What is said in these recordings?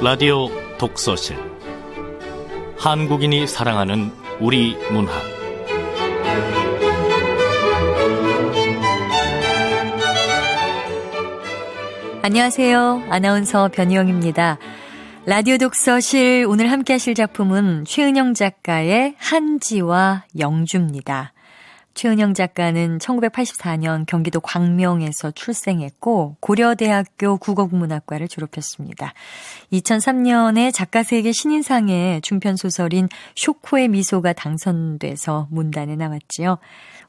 라디오 독서실. 한국인이 사랑하는 우리 문학. 안녕하세요. 아나운서 변희영입니다. 라디오 독서실 오늘 함께 하실 작품은 최은영 작가의 한지와 영주입니다. 최은영 작가는 1984년 경기도 광명에서 출생했고 고려대학교 국어국문학과를 졸업했습니다. 2003년에 작가세계 신인상에 중편소설인 쇼코의 미소가 당선돼서 문단에 나왔지요.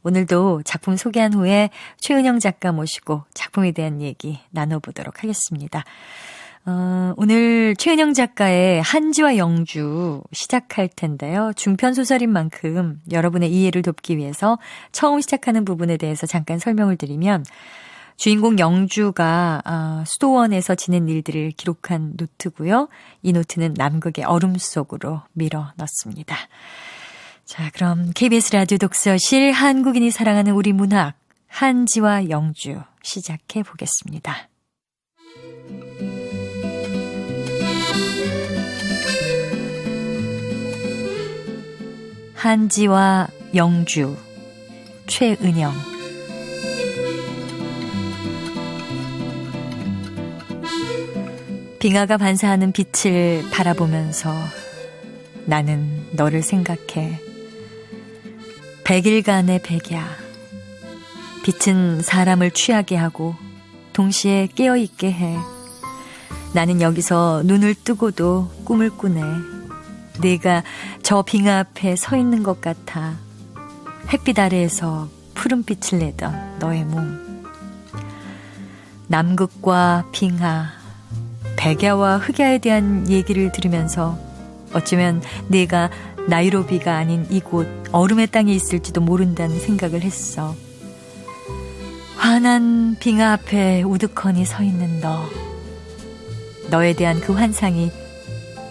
오늘도 작품 소개한 후에 최은영 작가 모시고 작품에 대한 얘기 나눠보도록 하겠습니다. 오늘 최은영 작가의 한지와 영주 시작할 텐데요. 중편소설인 만큼 여러분의 이해를 돕기 위해서 처음 시작하는 부분에 대해서 잠깐 설명을 드리면, 주인공 영주가 수도원에서 지낸 일들을 기록한 노트고요. 이 노트는 남극의 얼음 속으로 밀어 넣습니다. 자, 그럼 KBS 라디오 독서실 한국인이 사랑하는 우리 문학, 한지와 영주 시작해 보겠습니다. 한지와 영주, 최은영. 빙하가 반사하는 빛을 바라보면서 나는 너를 생각해. 100일간의 백야. 빛은 사람을 취하게 하고 동시에 깨어있게 해. 나는 여기서 눈을 뜨고도 꿈을 꾸네. 네가 저 빙하 앞에 서 있는 것 같아. 햇빛 아래에서 푸른빛을 내던 너의 몸. 남극과 빙하, 백야와 흑야에 대한 얘기를 들으면서 어쩌면 네가 나이로비가 아닌 이곳 얼음의 땅에 있을지도 모른다는 생각을 했어. 환한 빙하 앞에 우두커니 서 있는 너에 대한 그 환상이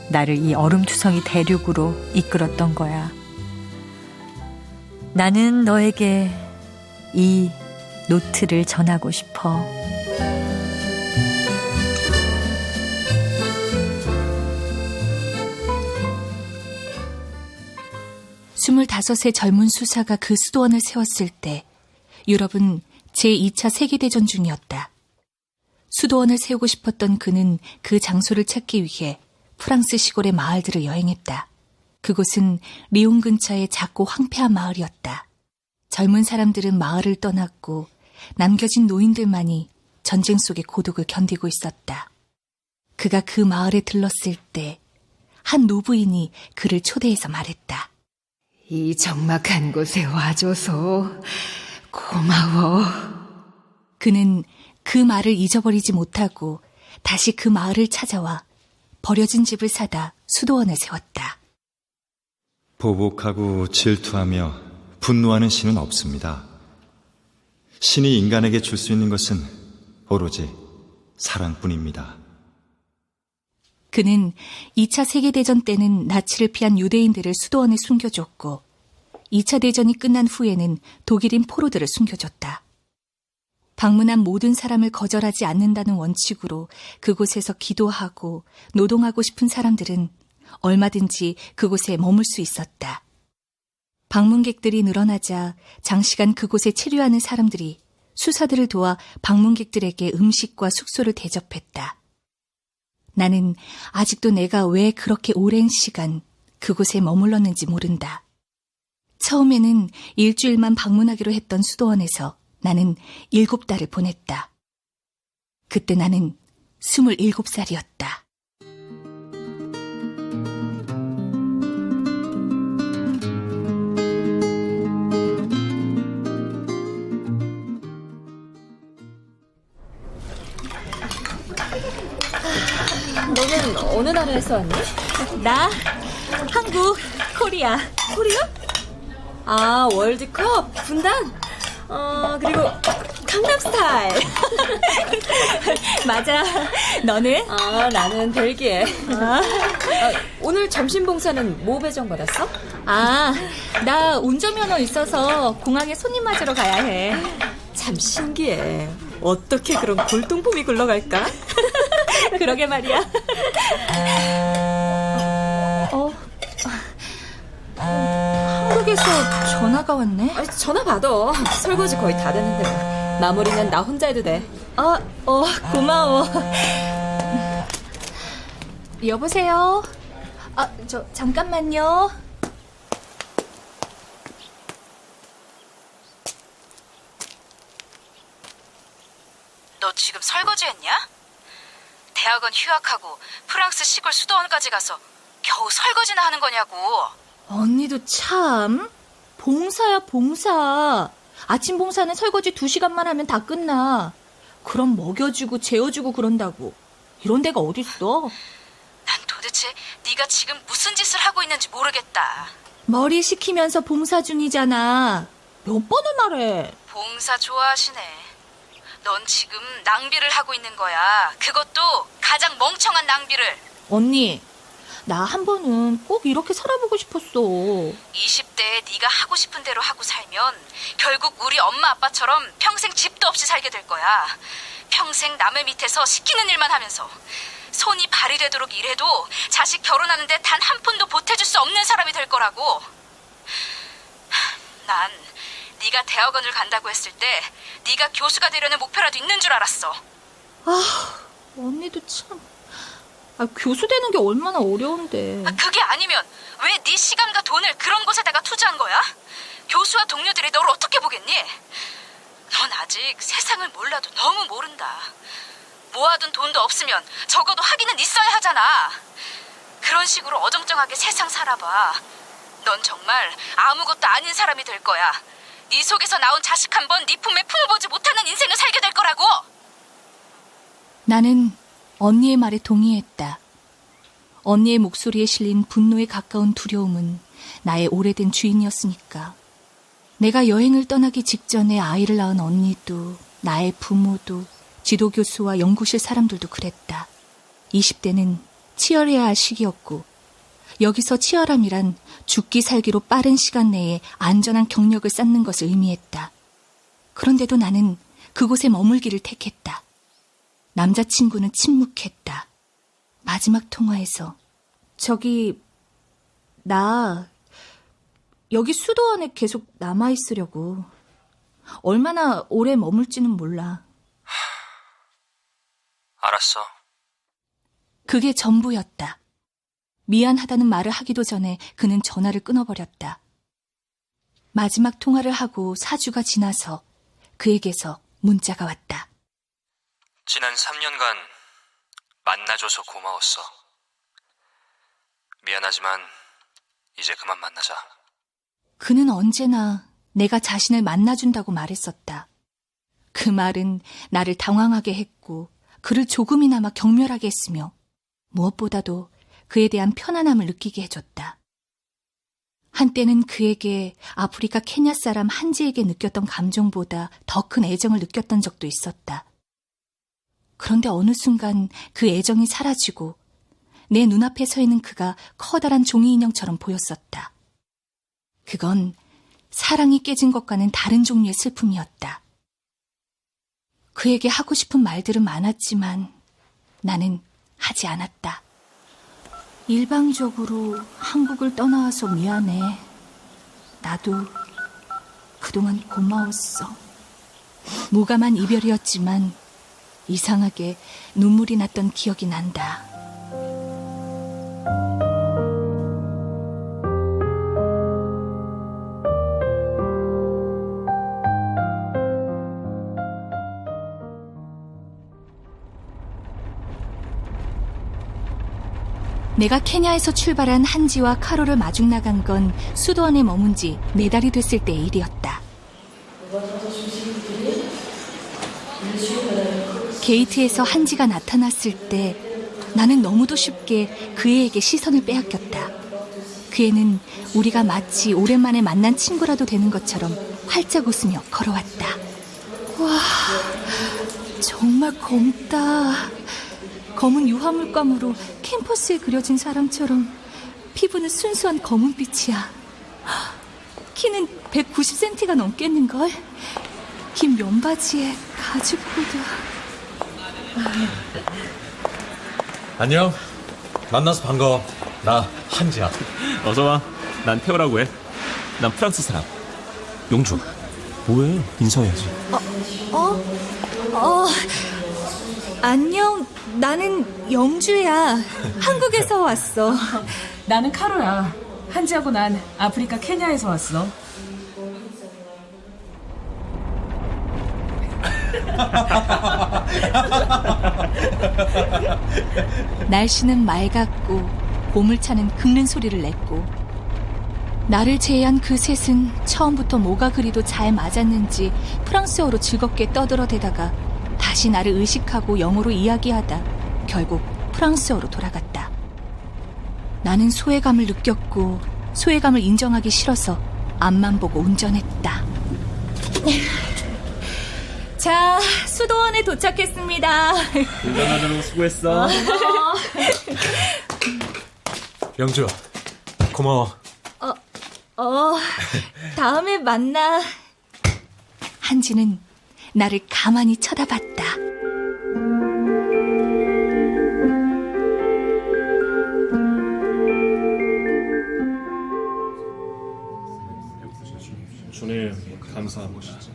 나를 이 얼음투성이 대륙으로 이끌었던 거야. 나는 너에게 이 노트를 전하고 싶어. 스물다섯의 젊은 수사가 그 수도원을 세웠을 때 유럽은 제2차 세계대전 중이었다. 수도원을 세우고 싶었던 그는 그 장소를 찾기 위해 프랑스 시골의 마을들을 여행했다. 그곳은 리옹 근처의 작고 황폐한 마을이었다. 젊은 사람들은 마을을 떠났고 남겨진 노인들만이 전쟁 속의 고독을 견디고 있었다. 그가 그 마을에 들렀을 때 한 노부인이 그를 초대해서 말했다. 이 적막한 곳에 와줘서 고마워. 그는 그 말을 잊어버리지 못하고 다시 그 마을을 찾아와 버려진 집을 사다 수도원을 세웠다. 보복하고 질투하며 분노하는 신은 없습니다. 신이 인간에게 줄 수 있는 것은 오로지 사랑뿐입니다. 그는 2차 세계대전 때는 나치를 피한 유대인들을 수도원에 숨겨줬고 2차 대전이 끝난 후에는 독일인 포로들을 숨겨줬다. 방문한 모든 사람을 거절하지 않는다는 원칙으로 그곳에서 기도하고 노동하고 싶은 사람들은 얼마든지 그곳에 머물 수 있었다. 방문객들이 늘어나자 장시간 그곳에 체류하는 사람들이 수사들을 도와 방문객들에게 음식과 숙소를 대접했다. 나는 아직도 내가 왜 그렇게 오랜 시간 그곳에 머물렀는지 모른다. 처음에는 일주일만 방문하기로 했던 수도원에서 나는 7달을 보냈다. 그때 나는 27살이었다. 너는 어느 나라에서 왔니? 나 한국, 코리아. 코리아? 아, 월드컵? 분단? 그리고 강남스타일. 맞아. 너는? 나는 벨기에. 오늘 점심 봉사는 뭐 배정 받았어? 나 운전면허 있어서 공항에 손님 맞으러 가야 해. 참 신기해. 어떻게 그런 골동품이 굴러갈까? 그러게 말이야. 한국에서 전화가 왔네. 전화 받아. 설거지 거의 다 됐는데 뭐. 마무리는 나 혼자 해도 돼. 고마워. 여보세요? 잠깐만요. 너 지금 설거지 했냐? 대학원 휴학하고 프랑스 시골 수도원까지 가서 겨우 설거지나 하는 거냐고. 언니도 참. 봉사야, 봉사. 아침 봉사는 설거지 2시간만 하면 다 끝나. 그럼 먹여주고 재워주고 그런다고. 이런 데가 어딨어? 난 도대체 네가 지금 무슨 짓을 하고 있는지 모르겠다. 머리 식히면서 봉사 중이잖아. 몇 번을 말해. 봉사 좋아하시네. 넌 지금 낭비를 하고 있는 거야. 그것도 가장 멍청한 낭비를. 언니, 나 한 번은 꼭 이렇게 살아보고 싶었어. 20대에 네가 하고 싶은 대로 하고 살면 결국 우리 엄마 아빠처럼 평생 집도 없이 살게 될 거야. 평생 남의 밑에서 시키는 일만 하면서 손이 발이 되도록 일해도 자식 결혼하는데 단 한 푼도 보태줄 수 없는 사람이 될 거라고. 난 네가 대학원을 간다고 했을 때 네가 교수가 되려는 목표라도 있는 줄 알았어. 언니도 참. 교수 되는 게 얼마나 어려운데. 그게 아니면 왜 네 시간과 돈을 그런 곳에다가 투자한 거야? 교수와 동료들이 너를 어떻게 보겠니? 넌 아직 세상을 몰라도 너무 모른다. 모아둔 돈도 없으면 적어도 학위는 있어야 하잖아. 그런 식으로 어정쩡하게 세상 살아봐. 넌 정말 아무것도 아닌 사람이 될 거야. 네 속에서 나온 자식 한 번 네 품에 품어보지 못하는 인생을 살게 될 거라고. 나는 언니의 말에 동의했다. 언니의 목소리에 실린 분노에 가까운 두려움은 나의 오래된 주인이었으니까. 내가 여행을 떠나기 직전에 아이를 낳은 언니도, 나의 부모도, 지도교수와 연구실 사람들도 그랬다. 20대는 치열해야 할 시기였고, 여기서 치열함이란 죽기 살기로 빠른 시간 내에 안전한 경력을 쌓는 것을 의미했다. 그런데도 나는 그곳에 머물기를 택했다. 남자친구는 침묵했다. 마지막 통화에서 나 여기 수도원에 계속 남아있으려고. 얼마나 오래 머물지는 몰라. 알았어. 그게 전부였다. 미안하다는 말을 하기도 전에 그는 전화를 끊어버렸다. 마지막 통화를 하고 4주가 지나서 그에게서 문자가 왔다. 지난 3년간 만나줘서 고마웠어. 미안하지만 이제 그만 만나자. 그는 언제나 내가 자신을 만나준다고 말했었다. 그 말은 나를 당황하게 했고 그를 조금이나마 경멸하게 했으며 무엇보다도 그에 대한 편안함을 느끼게 해줬다. 한때는 그에게 아프리카 케냐 사람 한지에게 느꼈던 감정보다 더 큰 애정을 느꼈던 적도 있었다. 그런데 어느 순간 그 애정이 사라지고 내 눈앞에 서 있는 그가 커다란 종이 인형처럼 보였었다. 그건 사랑이 깨진 것과는 다른 종류의 슬픔이었다. 그에게 하고 싶은 말들은 많았지만 나는 하지 않았다. 일방적으로 한국을 떠나와서 미안해. 나도 그동안 고마웠어. 무감한 이별이었지만 이상하게 눈물이 났던 기억이 난다. 내가 케냐에서 출발한 한지와 카로를 마중 나간 건 수도원에 머문 지 4달이 됐을 때의 일이었다. 게이트에서 한지가 나타났을 때 나는 너무도 쉽게 그 애에게 시선을 빼앗겼다. 그 애는 우리가 마치 오랜만에 만난 친구라도 되는 것처럼 활짝 웃으며 걸어왔다. 와, 정말 검다. 검은 유화물감으로 캔버스에 그려진 사람처럼 피부는 순수한 검은빛이야. 키는 190cm가 넘겠는걸? 긴 면바지에 가죽 후드. 안녕. 만나서 반가워. 나 한지야. 어서 와. 난 태호라고 해. 난 프랑스 사람. 용주. 뭐해? 인사해야지. 안녕. 나는 영주야. 한국에서 왔어. 나는 카로야. 한지하고 난 아프리카 케냐에서 왔어. 날씨는 맑았고 보물차는 긁는 소리를 냈고 나를 제외한 그 셋은 처음부터 뭐가 그리도 잘 맞았는지 프랑스어로 즐겁게 떠들어대다가 다시 나를 의식하고 영어로 이야기하다 결국 프랑스어로 돌아갔다. 나는 소외감을 느꼈고 소외감을 인정하기 싫어서 앞만 보고 운전했다. 자, 수도원에 도착했습니다. 운전하느라 수고했어. 영주, 고마워. 다음에 만나. 한지는 나를 가만히 쳐다봤다. 주님, 감사한 것이죠.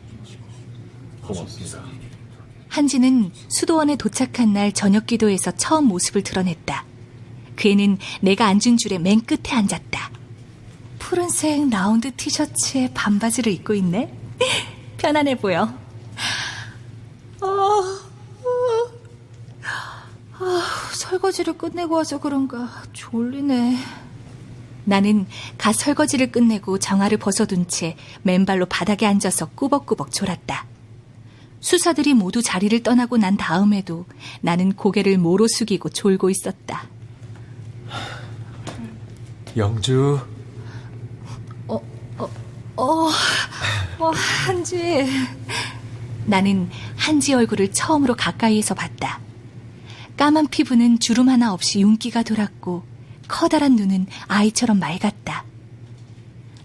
고맙습니다. 한지는 수도원에 도착한 날 저녁 기도에서 처음 모습을 드러냈다. 그 애는 내가 앉은 줄에 맨 끝에 앉았다. 푸른색 라운드 티셔츠에 반바지를 입고 있네. 편안해 보여. 설거지를 끝내고 와서 그런가 졸리네. 나는 갓 설거지를 끝내고 장화를 벗어둔 채 맨발로 바닥에 앉아서 꾸벅꾸벅 졸았다. 수사들이 모두 자리를 떠나고 난 다음에도 나는 고개를 모로 숙이고 졸고 있었다. 영주. 한지. 나는 한지 얼굴을 처음으로 가까이에서 봤다. 까만 피부는 주름 하나 없이 윤기가 돌았고 커다란 눈은 아이처럼 맑았다.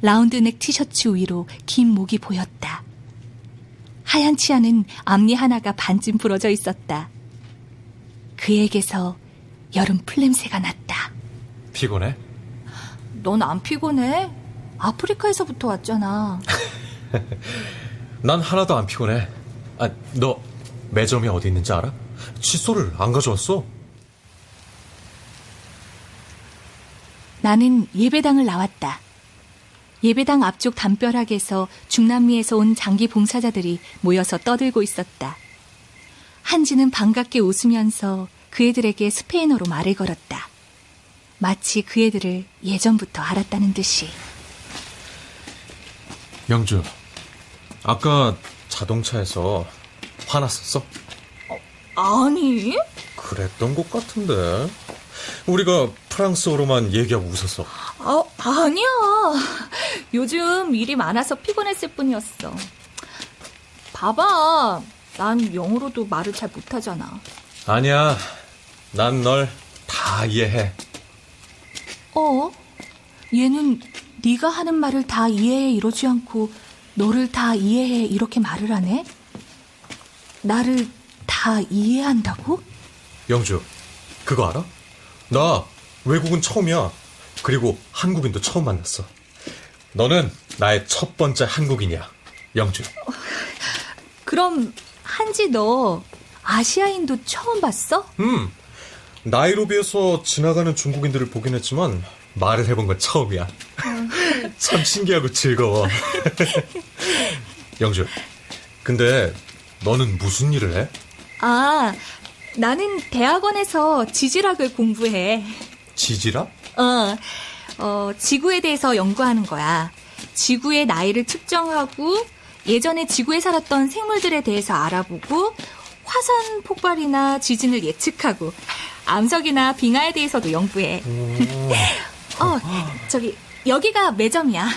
라운드넥 티셔츠 위로 긴 목이 보였다. 하얀 치아는 앞니 하나가 반쯤 부러져 있었다. 그에게서 여름 풀냄새가 났다. 피곤해? 넌 안 피곤해? 아프리카에서부터 왔잖아. 난 하나도 안 피곤해. 너 매점이 어디 있는지 알아? 칫솔을 안 가져왔어. 나는 예배당을 나왔다. 예배당 앞쪽 담벼락에서 중남미에서 온 장기 봉사자들이 모여서 떠들고 있었다. 한지는 반갑게 웃으면서 그 애들에게 스페인어로 말을 걸었다. 마치 그 애들을 예전부터 알았다는 듯이. 영주, 아까 자동차에서 화났었어? 아니? 그랬던 것 같은데. 우리가 프랑스어로만 얘기하고 웃었어. 아니야. 요즘 일이 많아서 피곤했을 뿐이었어. 봐봐. 난 영어로도 말을 잘 못하잖아. 아니야. 난 널 다 이해해. 얘는 네가 하는 말을 다 이해해 이러지 않고 너를 다 이해해 이렇게 말을 하네? 나를 다 이해한다고? 영주, 그거 알아? 나 외국은 처음이야. 그리고 한국인도 처음 만났어. 너는 나의 첫 번째 한국인이야, 영주. 그럼 한지 너 아시아인도 처음 봤어? 나이로비에서 지나가는 중국인들을 보긴 했지만 말을 해본 건 처음이야. 참 신기하고 즐거워. 영주, 근데 너는 무슨 일을 해? 나는 대학원에서 지질학을 공부해. 지질학? 지구에 대해서 연구하는 거야. 지구의 나이를 측정하고 예전에 지구에 살았던 생물들에 대해서 알아보고 화산 폭발이나 지진을 예측하고 암석이나 빙하에 대해서도 연구해. 여기가 매점이야.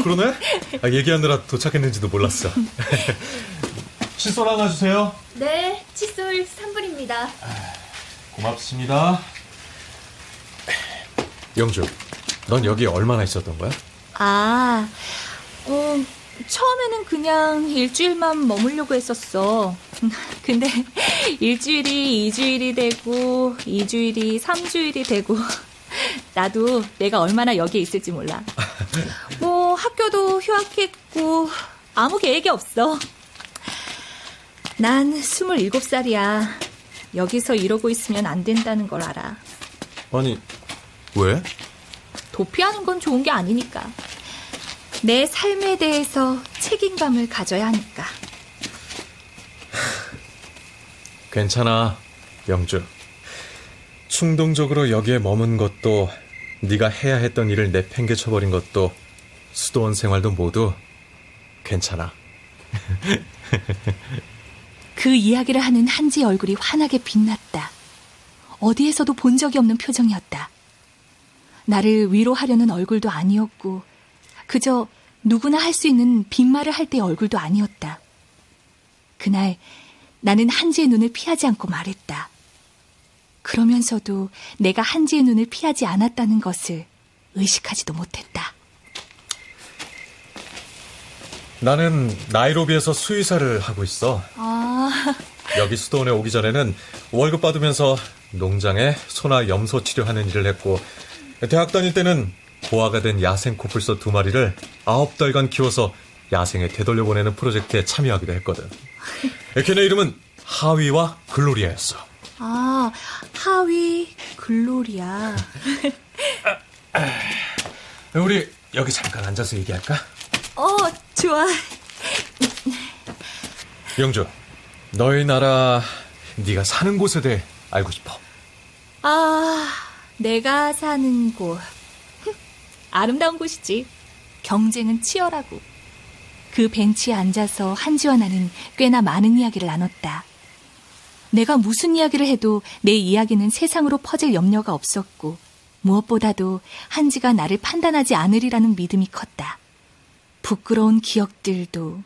그러네? 얘기하느라 도착했는지도 몰랐어. 칫솔 하나 주세요. 네, 칫솔 3불입니다. 고맙습니다. 영주, 넌 여기 얼마나 있었던 거야? 처음에는 그냥 일주일만 머물려고 했었어. 근데 일주일이 2주일이 되고 2주일이 3주일이 되고 나도 내가 얼마나 여기에 있을지 몰라. 뭐 학교도 휴학했고 아무 계획이 없어. 난 27살이야. 여기서 이러고 있으면 안 된다는 걸 알아. 아니, 왜? 도피하는 건 좋은 게 아니니까. 내 삶에 대해서 책임감을 가져야 하니까. 괜찮아, 영주. 충동적으로 여기에 머문 것도, 네가 해야 했던 일을 내팽개쳐버린 것도, 수도원 생활도 모두 괜찮아. 그 이야기를 하는 한지의 얼굴이 환하게 빛났다. 어디에서도 본 적이 없는 표정이었다. 나를 위로하려는 얼굴도 아니었고 그저 누구나 할 수 있는 빈말을 할 때의 얼굴도 아니었다. 그날 나는 한지의 눈을 피하지 않고 말했다. 그러면서도 내가 한지의 눈을 피하지 않았다는 것을 의식하지도 못했다. 나는 나이로비에서 수의사를 하고 있어. 여기 수도원에 오기 전에는 월급 받으면서 농장에 소나 염소 치료하는 일을 했고, 대학 다닐 때는 보아가 된 야생 코뿔소 2마리를 9달간 키워서 야생에 되돌려보내는 프로젝트에 참여하기도 했거든. 걔네 이름은 하위와 글로리아였어. 하위, 글로리아. 우리 여기 잠깐 앉아서 얘기할까? 좋아. 영주, 너희 나라 네가 사는 곳에 대해 알고 싶어. 내가 사는 곳. 아름다운 곳이지. 경쟁은 치열하고. 그 벤치에 앉아서 한지와 나는 꽤나 많은 이야기를 나눴다. 내가 무슨 이야기를 해도 내 이야기는 세상으로 퍼질 염려가 없었고, 무엇보다도 한지가 나를 판단하지 않으리라는 믿음이 컸다. 부끄러운 기억들도,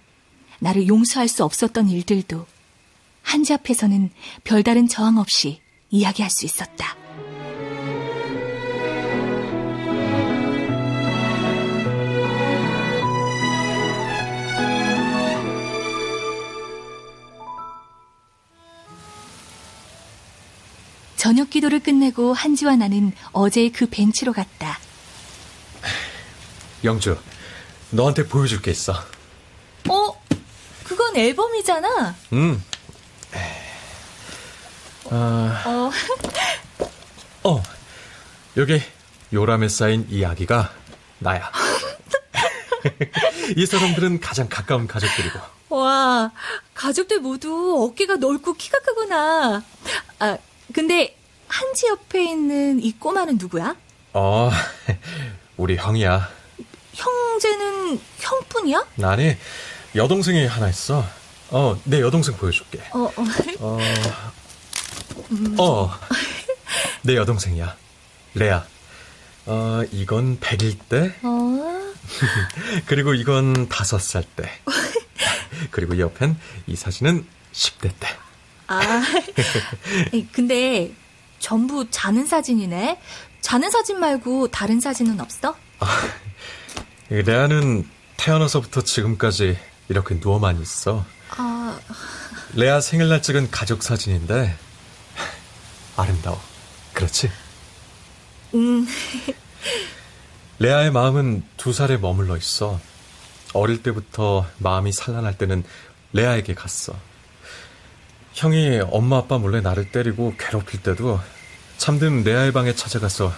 나를 용서할 수 없었던 일들도 한지 앞에서는 별다른 저항 없이 이야기할 수 있었다. 저녁 기도를 끝내고 한지와 나는 어제의 그 벤치로 갔다. 영주, 너한테 보여줄 게 있어. 그건 앨범이잖아. 여기 요람에 쌓인 이 아기가 나야. 이 사람들은 가장 가까운 가족들이고. 와, 가족들 모두 어깨가 넓고 키가 크구나. 근데 한지 옆에 있는 이 꼬마는 누구야? 우리 형이야. 형제는 형뿐이야? 아니, 여동생이 하나 있어. 내 여동생 보여줄게. 내 여동생이야. 레아. 이건 100일 때. 그리고 이건 5살 때. 그리고 옆엔 이 사진은 10대 때. 근데 전부 자는 사진이네. 자는 사진 말고 다른 사진은 없어? 레아는 태어나서부터 지금까지 이렇게 누워만 있어. 레아 생일날 찍은 가족 사진인데 아름다워. 그렇지? 레아의 마음은 2살에 머물러 있어. 어릴 때부터 마음이 산란할 때는 레아에게 갔어. 형이 엄마 아빠 몰래 나를 때리고 괴롭힐 때도 잠든 레아의 방에 찾아가서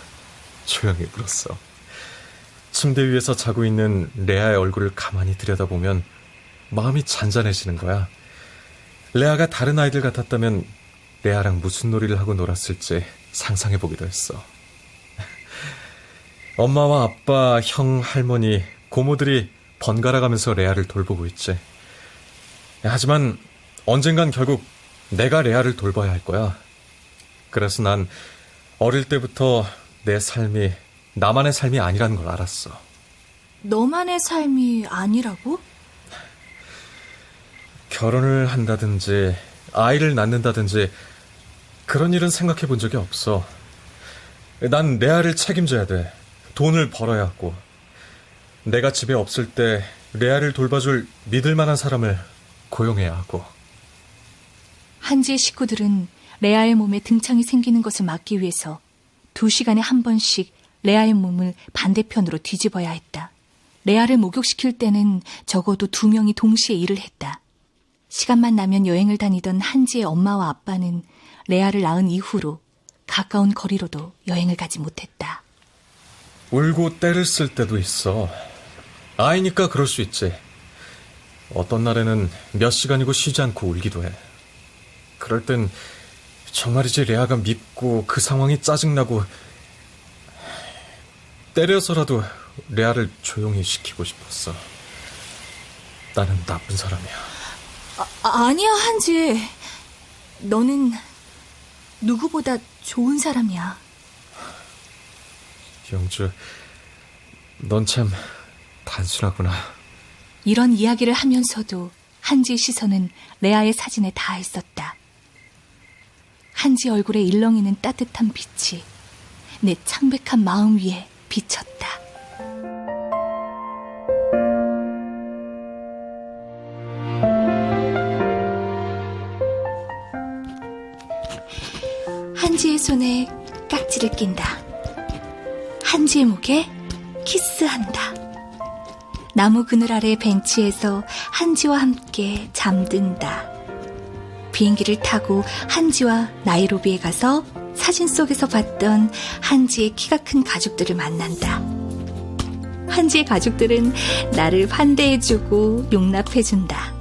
조용히 울었어. 침대 위에서 자고 있는 레아의 얼굴을 가만히 들여다보면 마음이 잔잔해지는 거야. 레아가 다른 아이들 같았다면 레아랑 무슨 놀이를 하고 놀았을지 상상해보기도 했어. 엄마와 아빠, 형, 할머니, 고모들이 번갈아 가면서 레아를 돌보고 있지. 하지만 언젠간 결국 내가 레아를 돌봐야 할 거야. 그래서 난 어릴 때부터 내 삶이 나만의 삶이 아니라는 걸 알았어. 너만의 삶이 아니라고? 결혼을 한다든지 아이를 낳는다든지 그런 일은 생각해 본 적이 없어. 난 레아를 책임져야 돼. 돈을 벌어야 하고, 내가 집에 없을 때 레아를 돌봐줄 믿을 만한 사람을 고용해야 하고. 한지의 식구들은 레아의 몸에 등창이 생기는 것을 막기 위해서 2시간에 한 번씩 레아의 몸을 반대편으로 뒤집어야 했다. 레아를 목욕시킬 때는 적어도 2명이 동시에 일을 했다. 시간만 나면 여행을 다니던 한지의 엄마와 아빠는 레아를 낳은 이후로 가까운 거리로도 여행을 가지 못했다. 울고 때를 쓸 때도 있어. 아이니까 그럴 수 있지. 어떤 날에는 몇 시간이고 쉬지 않고 울기도 해. 그럴 땐 정말이지 레아가 밉고 그 상황이 짜증나고 때려서라도 레아를 조용히 시키고 싶었어. 나는 나쁜 사람이야. 아니야, 한지. 너는 누구보다 좋은 사람이야. 영주, 넌 참 단순하구나. 이런 이야기를 하면서도 한지의 시선은 레아의 사진에 닿아 있었다. 한지 얼굴에 일렁이는 따뜻한 빛이 내 창백한 마음 위에 비쳤다. 한지의 손에 깍지를 낀다. 한지의 목에 키스한다. 나무 그늘 아래 벤치에서 한지와 함께 잠든다. 비행기를 타고 한지와 나이로비에 가서 사진 속에서 봤던 한지의 키가 큰 가족들을 만난다. 한지의 가족들은 나를 환대해주고 용납해준다.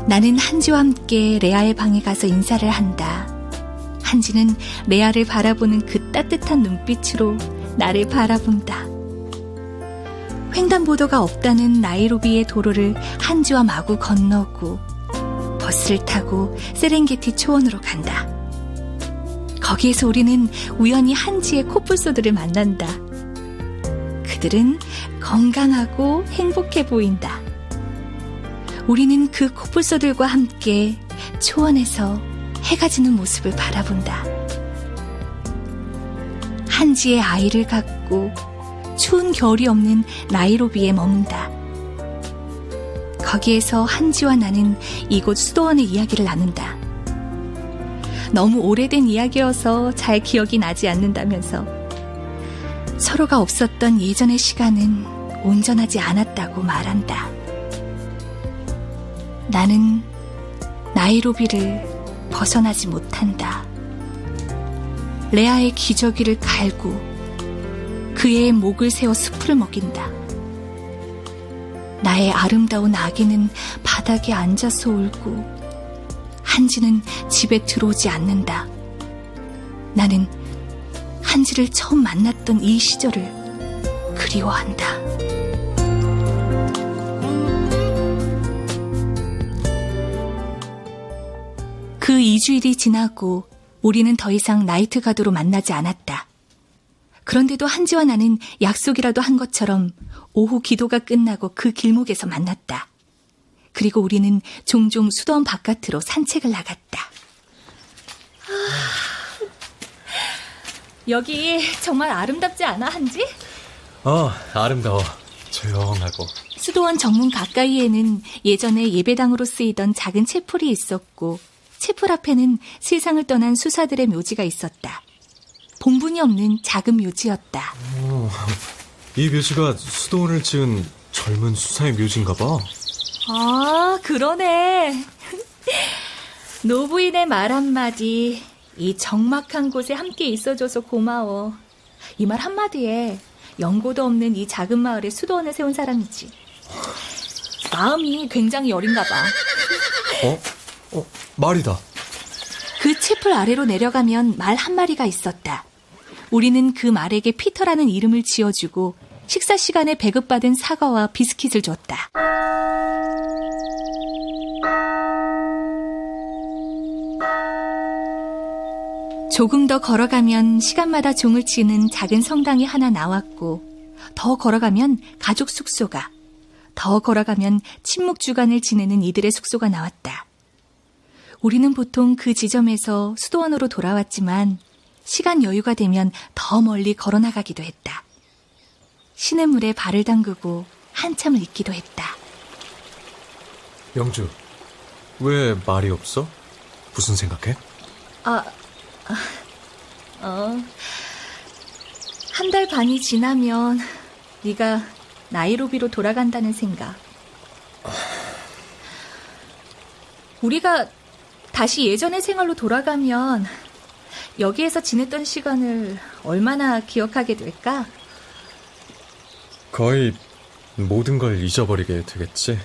나는 한지와 함께 레아의 방에 가서 인사를 한다. 한지는 레아를 바라보는 그 따뜻한 눈빛으로 나를 바라본다. 횡단보도가 없다는 나이로비의 도로를 한지와 마구 건너고 버스를 타고 세렝게티 초원으로 간다. 거기에서 우리는 우연히 한지의 코뿔소들을 만난다. 그들은 건강하고 행복해 보인다. 우리는 그 코뿔소들과 함께 초원에서 해가 지는 모습을 바라본다. 한지의 아이를 갖고 추운 겨울이 없는 나이로비에 머문다. 거기에서 한지와 나는 이곳 수도원의 이야기를 나눈다. 너무 오래된 이야기여서 잘 기억이 나지 않는다면서 서로가 없었던 예전의 시간은 온전하지 않았다고 말한다. 나는 나이로비를 벗어나지 못한다. 레아의 기저귀를 갈고 그의 목을 세워 숲을 먹인다. 나의 아름다운 아기는 바닥에 앉아서 울고 한지는 집에 들어오지 않는다. 나는 한지를 처음 만났던 이 시절을 그리워한다. 그 2주일이 지나고 우리는 더 이상 나이트 가드로 만나지 않았다. 그런데도 한지와 나는 약속이라도 한 것처럼 오후 기도가 끝나고 그 길목에서 만났다. 그리고 우리는 종종 수도원 바깥으로 산책을 나갔다. 여기 정말 아름답지 않아, 한지? 아름다워. 조용하고. 수도원 정문 가까이에는 예전에 예배당으로 쓰이던 작은 채플이 있었고 채플 앞에는 세상을 떠난 수사들의 묘지가 있었다. 봉분이 없는 작은 묘지였다. 이 묘지가 수도원을 지은 젊은 수사의 묘지인가 봐. 아, 그러네. 노부인의 말 한마디, 이 적막한 곳에 함께 있어줘서 고마워. 이 말 한마디에 연고도 없는 이 작은 마을에 수도원을 세운 사람이지. 마음이 굉장히 여린가 봐. 말이다. 그 채플 아래로 내려가면 말 한 마리가 있었다. 우리는 그 말에게 피터라는 이름을 지어주고 식사 시간에 배급받은 사과와 비스킷을 줬다. 조금 더 걸어가면 시간마다 종을 치는 작은 성당이 하나 나왔고 더 걸어가면 가족 숙소가, 더 걸어가면 침묵 주간을 지내는 이들의 숙소가 나왔다. 우리는 보통 그 지점에서 수도원으로 돌아왔지만 시간 여유가 되면 더 멀리 걸어나가기도 했다. 시냇물에 발을 담그고 한참을 있기도 했다. 영주, 왜 말이 없어? 무슨 생각해? 한 달 반이 지나면 네가 나이로비로 돌아간다는 생각. 우리가 다시 예전의 생활로 돌아가면 여기에서 지냈던 시간을 얼마나 기억하게 될까? 거의 모든 걸 잊어버리게 되겠지.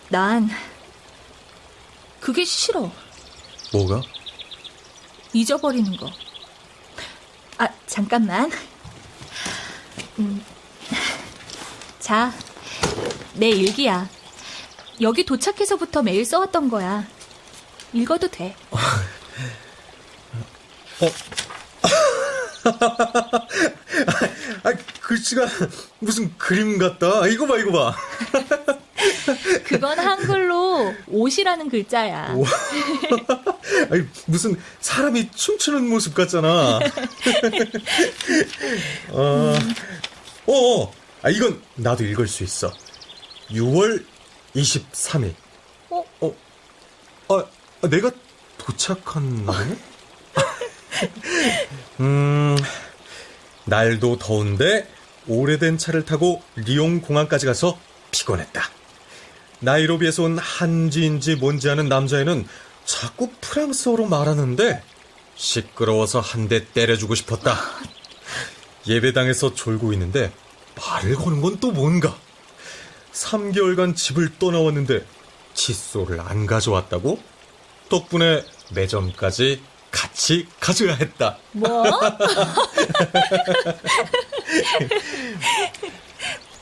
난 그게 싫어. 뭐가? 잊어버리는 거. 잠깐만. 자, 내 일기야. 여기 도착해서부터 매일 써왔던 거야. 읽어도 돼. 글씨가 무슨 그림 같다. 이거 봐. 그건 한글로 옷이라는 글자야. 아니, 무슨 사람이 춤추는 모습 같잖아. 이건 나도 읽을 수 있어. 6월 23일. 내가 도착한 날이네? 날도 더운데 오래된 차를 타고 리옹 공항까지 가서 피곤했다. 나이로비에서 온 한지인지 뭔지 아는 남자애는 자꾸 프랑스어로 말하는데 시끄러워서 한 대 때려주고 싶었다. 예배당에서 졸고 있는데 말을 거는 건 또 뭔가. 3개월간 집을 떠나왔는데 칫솔을 안 가져왔다고? 덕분에 매점까지 같이 가져야 했다. 뭐?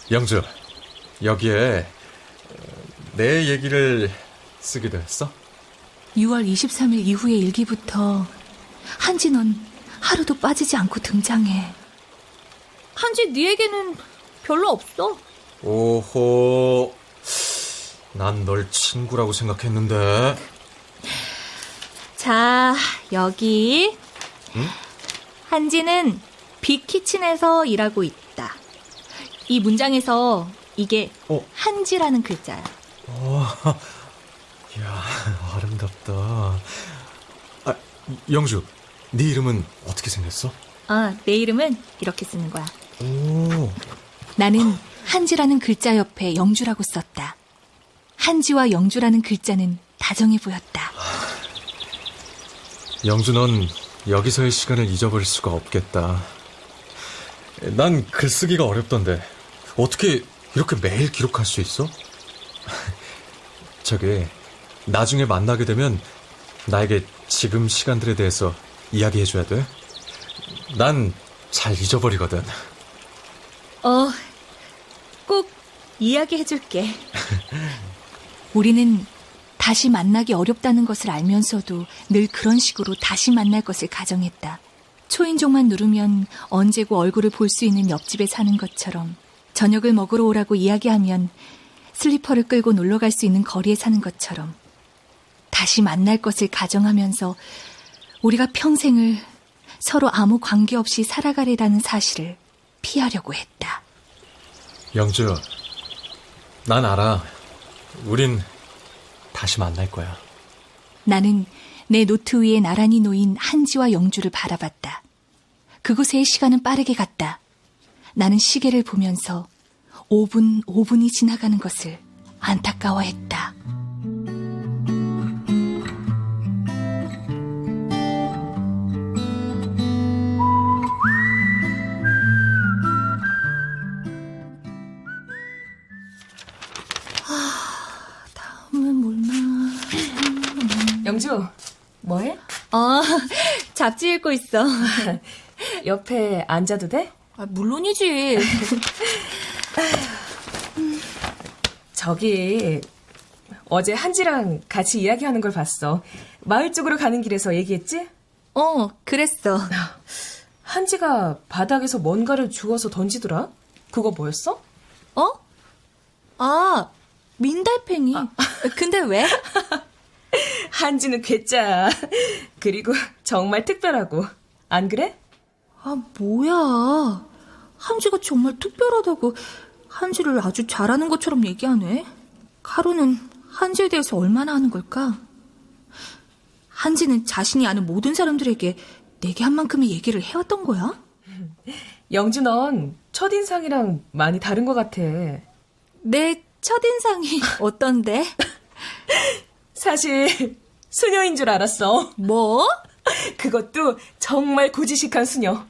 영주, 여기에 내 얘기를 쓰기도 했어? 6월 23일 이후의 일기부터 한지 넌 하루도 빠지지 않고 등장해. 한지 네에게는 별로 없어. 오호, 난 널 친구라고 생각했는데. 자, 여기. 응? 한지는 빅키친에서 일하고 있다. 이 문장에서 이게 한지라는 글자야. 이야, 아름답다. 영주, 네 이름은 어떻게 생겼어? 내 이름은 이렇게 쓰는 거야. 오. 나는 한지라는 글자 옆에 영주라고 썼다. 한지와 영주라는 글자는 다정해 보였다. 영주, 넌 여기서의 시간을 잊어버릴 수가 없겠다. 난 글쓰기가 어렵던데 어떻게 이렇게 매일 기록할 수 있어? 저기, 나중에 만나게 되면 나에게 지금 시간들에 대해서 이야기해줘야 돼. 난 잘 잊어버리거든. 꼭 이야기해줄게. 우리는 다시 만나기 어렵다는 것을 알면서도 늘 그런 식으로 다시 만날 것을 가정했다. 초인종만 누르면 언제고 얼굴을 볼 수 있는 옆집에 사는 것처럼, 저녁을 먹으러 오라고 이야기하면 슬리퍼를 끌고 놀러 갈 수 있는 거리에 사는 것처럼 다시 만날 것을 가정하면서 우리가 평생을 서로 아무 관계없이 살아가리라는 사실을 피하려고 했다. 영주, 난 알아. 우린 다시 만날 거야. 나는 내 노트 위에 나란히 놓인 한지와 영주를 바라봤다. 그곳의 시간은 빠르게 갔다. 나는 시계를 보면서 5분이 지나가는 것을 안타까워했다. 다음은 뭘나? 영주, 뭐해? 잡지 읽고 있어. 옆에 앉아도 돼? 물론이지. 저기 어제 한지랑 같이 이야기하는 걸 봤어. 마을 쪽으로 가는 길에서 얘기했지? 그랬어. 한지가 바닥에서 뭔가를 주워서 던지더라? 그거 뭐였어? 민달팽이. 근데 왜? 한지는 괴짜. 그리고 정말 특별하고. 안 그래? 뭐야. 한지가 정말 특별하다고. 한지를 아주 잘하는 것처럼 얘기하네. 카로는 한지에 대해서 얼마나 아는 걸까? 한지는 자신이 아는 모든 사람들에게 내게 한 만큼의 얘기를 해왔던 거야? 영주 넌 첫인상이랑 많이 다른 것 같아. 내 첫인상이 어떤데? 사실 수녀인 줄 알았어. 뭐? 그것도 정말 고지식한 수녀.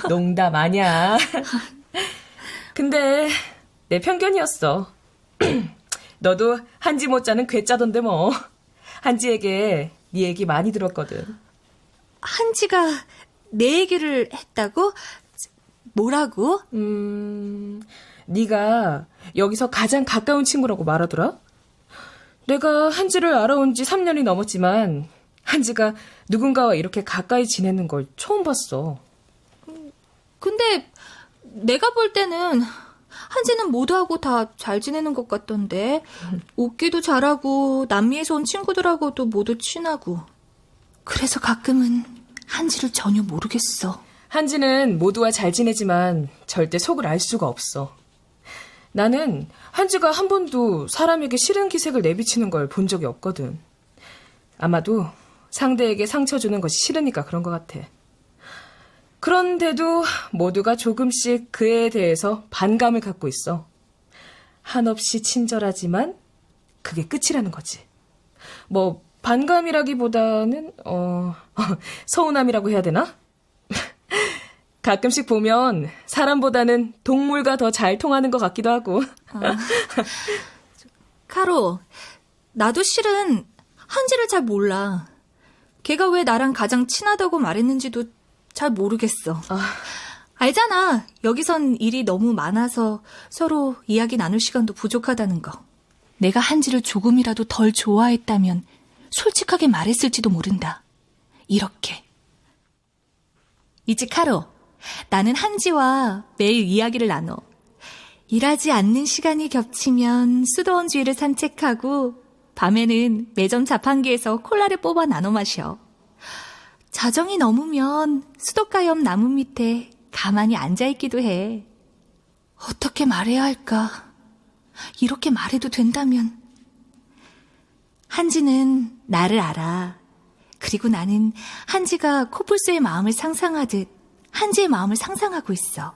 농담 아니야. 근데 내 편견이었어. 너도 한지 못자는 괴짜던데 뭐. 한지에게 네 얘기 많이 들었거든. 한지가 내 얘기를 했다고? 뭐라고? 네가 여기서 가장 가까운 친구라고 말하더라. 내가 한지를 알아온 지 3년이 넘었지만 한지가 누군가와 이렇게 가까이 지내는 걸 처음 봤어. 근데 내가 볼 때는 한지는 모두하고 다 잘 지내는 것 같던데. 웃기도 잘하고 남미에서 온 친구들하고도 모두 친하고. 그래서 가끔은 한지를 전혀 모르겠어. 한지는 모두와 잘 지내지만 절대 속을 알 수가 없어. 나는 한지가 한 번도 사람에게 싫은 기색을 내비치는 걸 본 적이 없거든. 아마도 상대에게 상처 주는 것이 싫으니까 그런 것 같아. 그런데도 모두가 조금씩 그에 대해서 반감을 갖고 있어. 한없이 친절하지만 그게 끝이라는 거지. 뭐 반감이라기보다는 서운함이라고 해야 되나? 가끔씩 보면 사람보다는 동물과 더 잘 통하는 것 같기도 하고. 카로, 나도 실은 한지를 잘 몰라. 걔가 왜 나랑 가장 친하다고 말했는지도 잘 모르겠어. 알잖아. 여기선 일이 너무 많아서 서로 이야기 나눌 시간도 부족하다는 거. 내가 한지를 조금이라도 덜 좋아했다면 솔직하게 말했을지도 모른다. 이렇게. 이제 카로, 나는 한지와 매일 이야기를 나눠. 일하지 않는 시간이 겹치면 수도원 주위를 산책하고 밤에는 매점 자판기에서 콜라를 뽑아 나눠 마셔. 자정이 넘으면 수도가 옆 나무 밑에 가만히 앉아있기도 해. 어떻게 말해야 할까? 이렇게 말해도 된다면. 한지는 나를 알아. 그리고 나는 한지가 코뿔소의 마음을 상상하듯 한지의 마음을 상상하고 있어.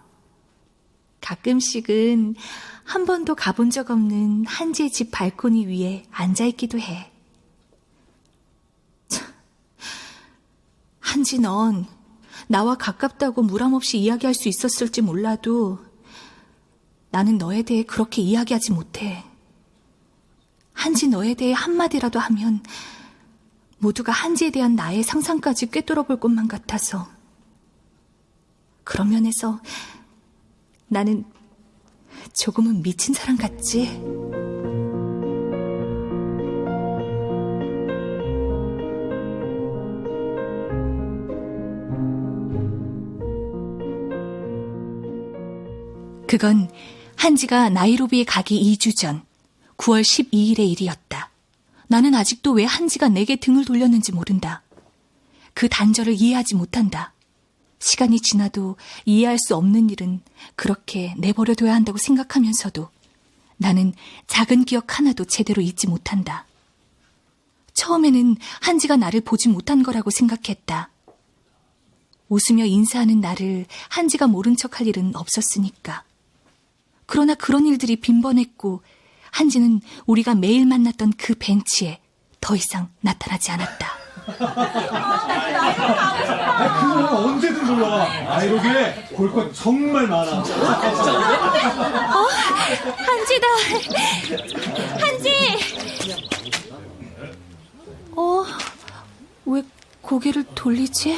가끔씩은 한 번도 가본 적 없는 한지의 집 발코니 위에 앉아있기도 해. 참, 한지 넌 나와 가깝다고 무람없이 이야기할 수 있었을지 몰라도 나는 너에 대해 그렇게 이야기하지 못해. 한지 너에 대해 한마디라도 하면 모두가 한지에 대한 나의 상상까지 꿰뚫어볼 것만 같아서. 그런 면에서 나는 조금은 미친 사람 같지? 그건 한지가 나이로비에 가기 2주 전 9월 12일의 일이었다. 나는 아직도 왜 한지가 내게 등을 돌렸는지 모른다. 그 단절을 이해하지 못한다. 시간이 지나도 이해할 수 없는 일은 그렇게 내버려둬야 한다고 생각하면서도 나는 작은 기억 하나도 제대로 잊지 못한다. 처음에는 한지가 나를 보지 못한 거라고 생각했다. 웃으며 인사하는 나를 한지가 모른 척할 일은 없었으니까. 그러나 그런 일들이 빈번했고 한지는 우리가 매일 만났던 그 벤치에 더 이상 나타나지 않았다. 그거는 언제든 놀러와. 나이로비에 볼 것 정말 많아. 한지다. 한지. 왜 고개를 돌리지?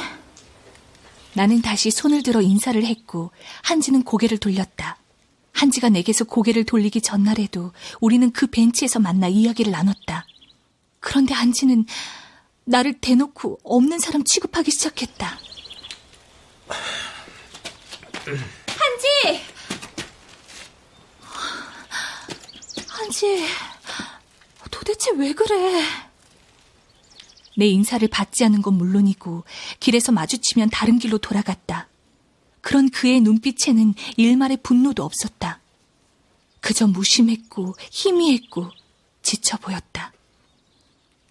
나는 다시 손을 들어 인사를 했고 한지는 고개를 돌렸다. 한지가 내게서 고개를 돌리기 전날에도 우리는 그 벤치에서 만나 이야기를 나눴다. 그런데 한지는 나를 대놓고 없는 사람 취급하기 시작했다. 한지! 한지, 도대체 왜 그래? 내 인사를 받지 않은 건 물론이고 길에서 마주치면 다른 길로 돌아갔다. 그런 그의 눈빛에는 일말의 분노도 없었다. 그저 무심했고 희미했고 지쳐 보였다.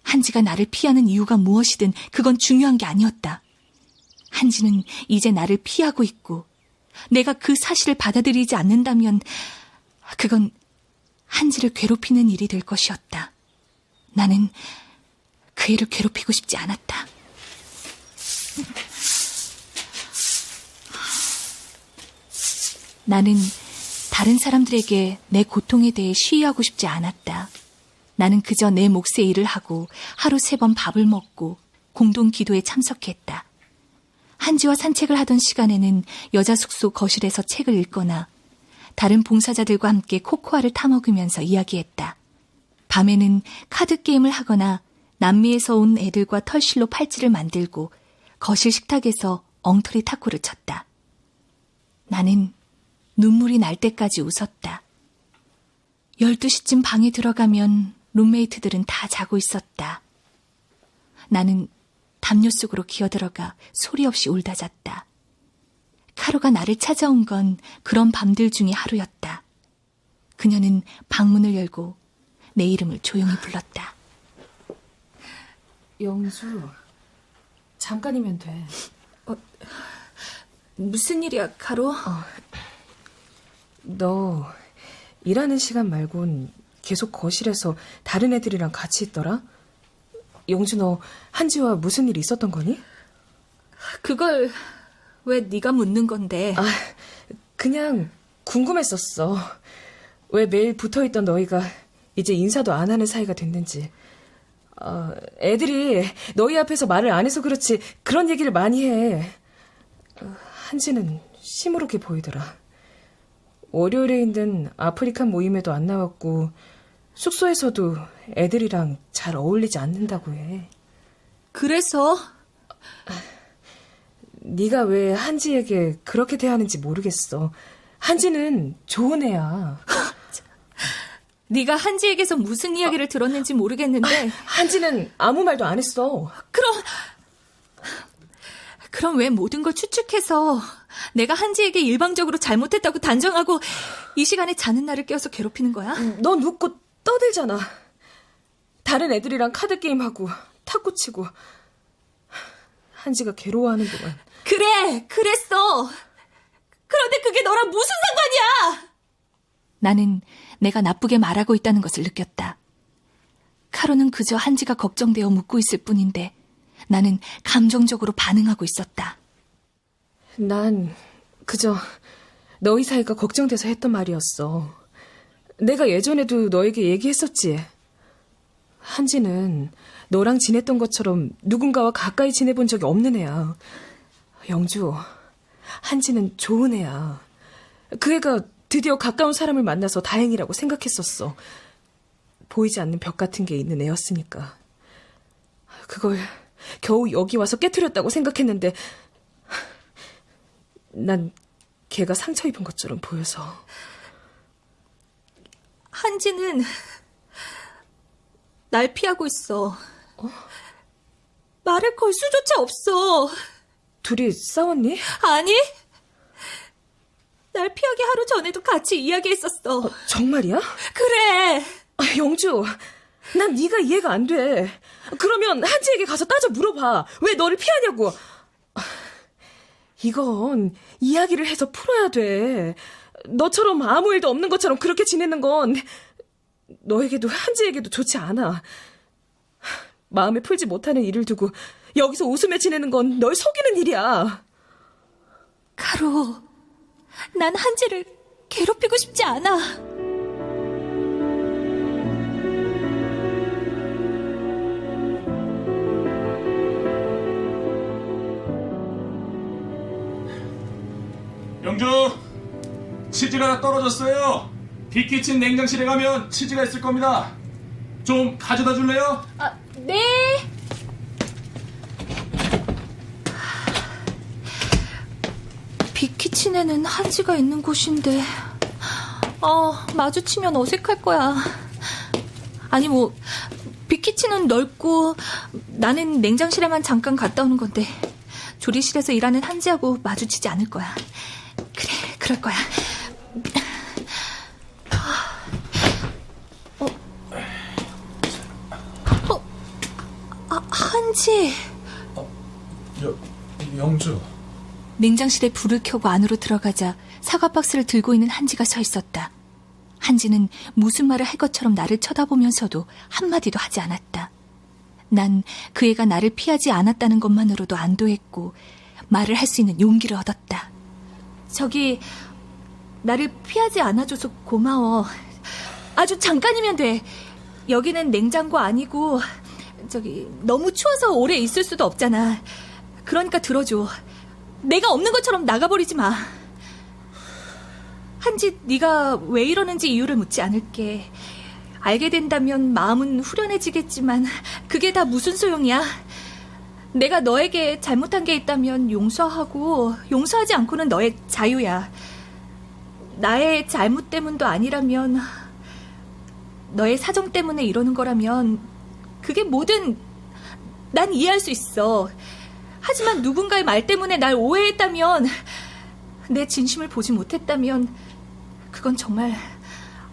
한지가 나를 피하는 이유가 무엇이든 그건 중요한 게 아니었다. 한지는 이제 나를 피하고 있고 내가 그 사실을 받아들이지 않는다면 그건 한지를 괴롭히는 일이 될 것이었다. 나는 그 애를 괴롭히고 싶지 않았다. 나는 다른 사람들에게 내 고통에 대해 시위하고 싶지 않았다. 나는 그저 내 몫의 일을 하고 하루 3번 밥을 먹고 공동 기도에 참석했다. 한지와 산책을 하던 시간에는 여자 숙소 거실에서 책을 읽거나 다른 봉사자들과 함께 코코아를 타먹으면서 이야기했다. 밤에는 카드 게임을 하거나 남미에서 온 애들과 털실로 팔찌를 만들고 거실 식탁에서 엉터리 탁구를 쳤다. 나는 눈물이 날 때까지 웃었다. 12시쯤 방에 들어가면 룸메이트들은 다 자고 있었다. 나는 담요 속으로 기어들어가 소리 없이 울다 잤다. 카로가 나를 찾아온 건 그런 밤들 중에 하루였다. 그녀는 방문을 열고 내 이름을 조용히 불렀다. 영주, 잠깐이면 돼. 무슨 일이야, 카로? 너 일하는 시간 말곤 계속 거실에서 다른 애들이랑 같이 있더라? 영주, 너 한지와 무슨 일이 있었던 거니? 그걸 왜 네가 묻는 건데? 그냥 궁금했었어. 왜 매일 붙어있던 너희가 이제 인사도 안 하는 사이가 됐는지. 애들이 너희 앞에서 말을 안 해서 그렇지 그런 얘기를 많이 해. 한지는 시무룩해 보이더라. 월요일에 있는 아프리칸 모임에도 안 나왔고 숙소에서도 애들이랑 잘 어울리지 않는다고 해. 그래서? 네가 왜 한지에게 그렇게 대하는지 모르겠어. 한지는 좋은 애야. 네가 한지에게서 무슨 이야기를 들었는지 모르겠는데 한지는 아무 말도 안 했어. 그럼 왜 모든 걸 추측해서 내가 한지에게 일방적으로 잘못했다고 단정하고 이 시간에 자는 나를 깨워서 괴롭히는 거야? 넌 웃고 떠들잖아. 다른 애들이랑 카드 게임하고 탁구 치고 한지가 괴로워하는 동안. 그래, 그랬어. 그런데 그게 너랑 무슨 상관이야? 나는 내가 나쁘게 말하고 있다는 것을 느꼈다. 카로는 그저 한지가 걱정되어 묻고 있을 뿐인데 나는 감정적으로 반응하고 있었다. 난 그저 너희 사이가 걱정돼서 했던 말이었어. 내가 예전에도 너에게 얘기했었지. 한지는 너랑 지냈던 것처럼 누군가와 가까이 지내본 적이 없는 애야. 영주, 한지는 좋은 애야. 그 애가 드디어 가까운 사람을 만나서 다행이라고 생각했었어. 보이지 않는 벽 같은 게 있는 애였으니까. 그걸 겨우 여기 와서 깨트렸다고 생각했는데 난 걔가 상처 입은 것처럼 보여서. 한지는 날 피하고 있어. 말을 걸 수조차 없어. 둘이 싸웠니? 아니. 날 피하기 하루 전에도 같이 이야기했었어. 정말이야? 그래. 영주, 난 네가 이해가 안 돼. 그러면 한지에게 가서 따져 물어봐. 왜 너를 피하냐고. 이건 이야기를 해서 풀어야 돼. 너처럼 아무 일도 없는 것처럼 그렇게 지내는 건 너에게도 한지에게도 좋지 않아. 마음에 풀지 못하는 일을 두고 여기서 웃으며 지내는 건 널 속이는 일이야. 카로, 난 한지를 괴롭히고 싶지 않아. 영주, 치즈가 다 떨어졌어요. 빅키친 냉장실에 가면 치즈가 있을 겁니다. 좀 가져다 줄래요? 네. 빅키친에는 한지가 있는 곳인데 마주치면 어색할 거야. 아니 빅키친은 넓고 나는 냉장실에만 잠깐 갔다 오는 건데 조리실에서 일하는 한지하고 마주치지 않을 거야. 그래, 그럴 거야. 한지. 영주. 냉장실에 불을 켜고 안으로 들어가자 사과 박스를 들고 있는 한지가 서 있었다. 한지는 무슨 말을 할 것처럼 나를 쳐다보면서도 한마디도 하지 않았다. 난 그 애가 나를 피하지 않았다는 것만으로도 안도했고 말을 할 수 있는 용기를 얻었다. 저기, 나를 피하지 않아줘서 고마워. 아주 잠깐이면 돼. 여기는 냉장고 아니고 너무 추워서 오래 있을 수도 없잖아. 그러니까 들어줘. 내가 없는 것처럼 나가버리지 마. 한지, 네가 왜 이러는지 이유를 묻지 않을게. 알게 된다면 마음은 후련해지겠지만 그게 다 무슨 소용이야. 내가 너에게 잘못한 게 있다면 용서하고, 용서하지 않고는 너의 자유야. 나의 잘못 때문도 아니라면, 너의 사정 때문에 이러는 거라면 그게 뭐든 난 이해할 수 있어. 하지만 누군가의 말 때문에 날 오해했다면, 내 진심을 보지 못했다면 그건 정말